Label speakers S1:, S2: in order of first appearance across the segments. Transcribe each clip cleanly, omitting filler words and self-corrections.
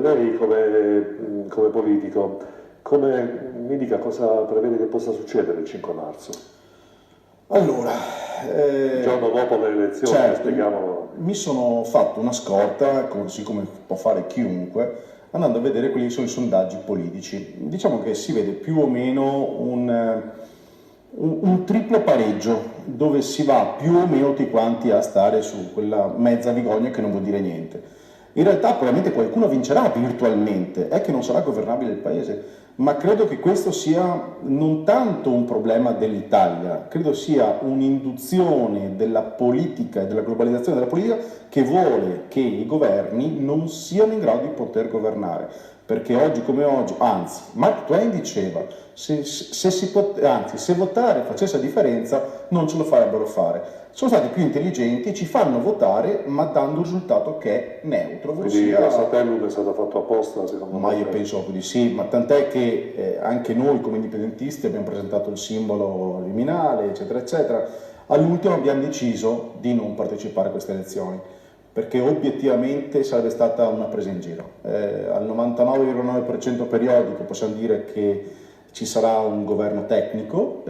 S1: lei come politico, mi dica cosa prevede che possa succedere il 5 marzo?
S2: Allora,
S1: Il giorno dopo le elezioni,
S2: certo,
S1: spieghiamolo.
S2: mi sono fatto una scorta, così come può fare chiunque, andando a vedere quelli che sono i sondaggi politici. Diciamo che si vede più o meno un triplo pareggio, dove si va più o meno tutti quanti a stare su quella mezza vigogna che non vuol dire niente. In realtà probabilmente qualcuno vincerà virtualmente, è che non sarà governabile il paese, ma credo che questo sia non tanto un problema dell'Italia, credo sia un'induzione della politica e della globalizzazione della politica che vuole che i governi non siano in grado di poter governare. Perché oggi come oggi, anzi, Mark Twain diceva, se votare facesse la differenza non ce lo farebbero fare. Sono stati più intelligenti e ci fanno votare ma dando un risultato che è neutro.
S1: Quindi il satellite è stato fatto apposta, secondo me?
S2: Ma io penso di sì, ma tant'è che anche noi come indipendentisti abbiamo presentato il simbolo Viminale, eccetera, eccetera. All'ultimo abbiamo deciso di non partecipare a queste elezioni, perché obiettivamente sarebbe stata una presa in giro. Al 99,9% periodico possiamo dire che ci sarà un governo tecnico,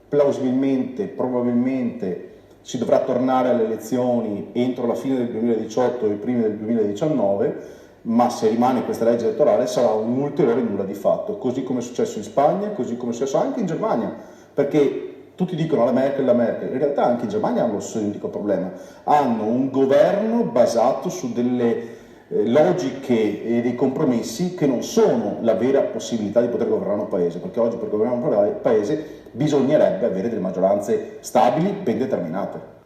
S2: plausibilmente, probabilmente si dovrà tornare alle elezioni entro la fine del 2018 e i primi del 2019, ma se rimane questa legge elettorale sarà un ulteriore nulla di fatto, così come è successo in Spagna, così come è successo anche in Germania, perché tutti dicono la Merkel, in realtà anche in Germania hanno lo stesso identico problema, hanno un governo basato su delle logiche e dei compromessi che non sono la vera possibilità di poter governare un paese, perché oggi per governare un paese bisognerebbe avere delle maggioranze stabili, ben determinate.